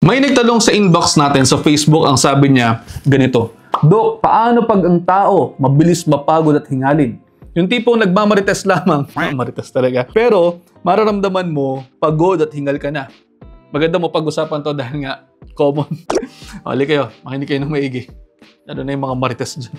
May nagtanong sa inbox natin sa Facebook, ang sabi niya ganito: Dok, paano pag ang tao mabilis mapagod at hingalin? Yung tipong nagmamarites lamang, marites talaga, pero mararamdaman mo pagod at hingal ka na. Maganda mo pag-usapan to dahil nga common. Hali kayo, makinig kayo ng maigi. Ano na yung mga marites dyan?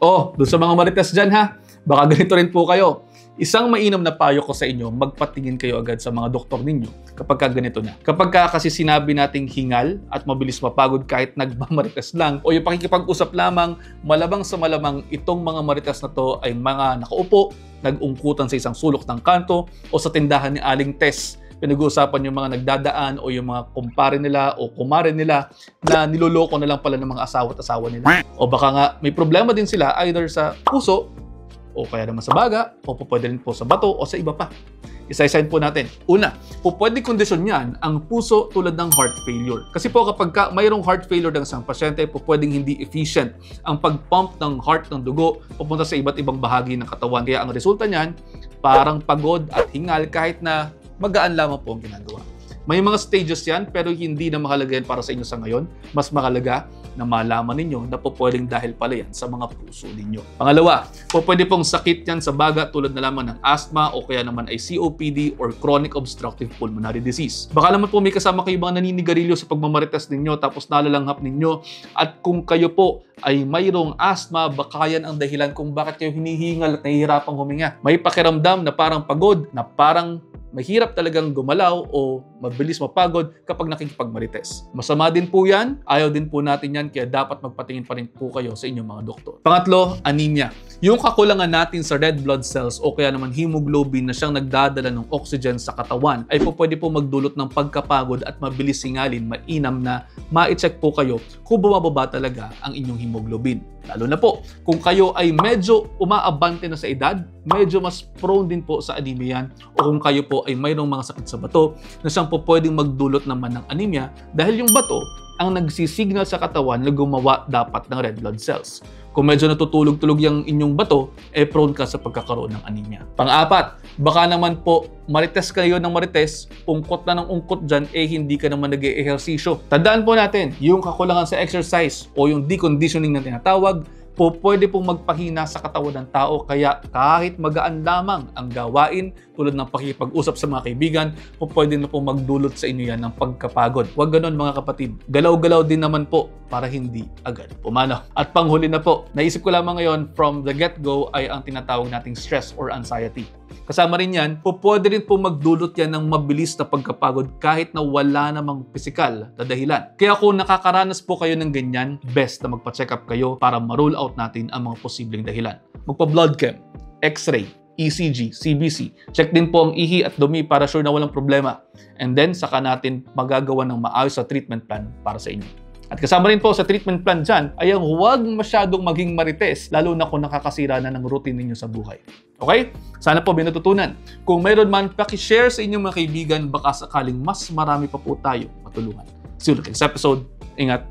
Oh, doon sa mga marites dyan ha, baka ganito rin po kayo. Isang mainam na payo ko sa inyo, magpatingin kayo agad sa mga doktor ninyo kapag ganito na. Kapag kasi sinabi nating hingal at mabilis mapagod kahit nagmamarites lang o yung pakikipag-usap lamang, malamang sa malamang itong mga marites na to ay mga nakaupo, nag-ungkutan sa isang sulok ng kanto o sa tindahan ni Aling Tess. Pinag-uusapan yung mga nagdadaan o yung mga kumpare nila o kumare nila na niloloko na lang pala ng mga asawa at asawa nila. O baka nga may problema din sila either sa puso o kaya naman sa baga, o pwede rin po sa bato o sa iba pa. Isa-isahin po natin. Una, pwede kondisyon yan ang puso tulad ng heart failure. Kasi po kapag mayroong heart failure ng isang pasyente, pwedeng hindi efficient ang pag-pump ng heart ng dugo papunta sa iba't ibang bahagi ng katawan. Kaya ang resulta niyan, parang pagod at hingal kahit na magaan lamang po ang ginagawa. May mga stages yan, pero hindi na mahalaga yan para sa inyo sa ngayon. Mas mahalaga na malaman ninyo na pwedeng dahil pala yan sa mga puso ninyo. Pangalawa, pwede pong sakit yan sa baga tulad na lamang ng asthma o kaya naman ay COPD or chronic obstructive pulmonary disease. Baka naman po may kasama kayo mga naninigarilyo sa pagmamarites ninyo tapos nalalanghap ninyo, at kung kayo po ay mayroong asthma, baka yan ang dahilan kung bakit kayo hinihingal at nahihirapang huminga. May pakiramdam na parang pagod, na parang mahirap talagang gumalaw o mabilis mapagod kapag nakikipagmarites. Masama din po yan, ayaw din po natin yan, kaya dapat magpatingin pa rin po kayo sa inyong mga doktor. Pangatlo, anemia. Yung kakulangan natin sa red blood cells o kaya naman hemoglobin na siyang nagdadala ng oxygen sa katawan ay pwede po magdulot ng pagkapagod at mabilis singalin. Mainam na ma-check po kayo kung bumababa talaga ang inyong hemoglobin. Lalo na po, kung kayo ay medyo umaabante na sa edad, medyo mas prone din po sa anemia yan, o kung kayo po ay mayroong mga sakit sa bato na siyang pwedeng magdulot naman ng anemia dahil yung bato ang nagsisignal sa katawan na gumawa dapat ng red blood cells. Kung medyo natutulog-tulog yung inyong bato, prone ka sa pagkakaroon ng anemia. Pang-apat, baka naman po marites kayo ng marites, ungkot na ng ungkot dyan, hindi ka naman nag-eehersisyo. Tandaan po natin, yung kakulangan sa exercise o yung deconditioning na tinatawag, pwede pong magpahina sa katawan ng tao, kaya kahit magaan lamang ang gawain tulad ng pakikipag-usap sa mga kaibigan, pwede na pong magdulot sa inyo yan ng pagkapagod. Huwag ganon mga kapatid. Galaw-galaw din naman po para hindi agad pumanaw. At panghuli na po, naisip ko lamang ngayon from the get-go ay ang tinatawag nating stress or anxiety. Kasama rin yan, pwede rin po magdulot yan ng mabilis na pagkapagod kahit na wala namang pisikal na dahilan. Kaya kung nakakaranas po kayo ng ganyan, best na magpa-check up kayo para ma-rule out natin ang mga posibleng dahilan. Magpa-blood chem, x-ray, ECG, CBC. Check din po ang ihi at dumi para sure na walang problema. And then, saka natin magagawa ng maayos sa treatment plan para sa inyo. At kasama rin po sa treatment plan dyan ay ang huwag masyadong maging marites, lalo na kung nakakasira na ng routine ninyo sa buhay. Okay? Sana po may natutunan. Kung mayroon man, paki-share sa inyong mga kaibigan, baka sakaling mas marami pa po tayo matulungan. See you next episode. Ingat!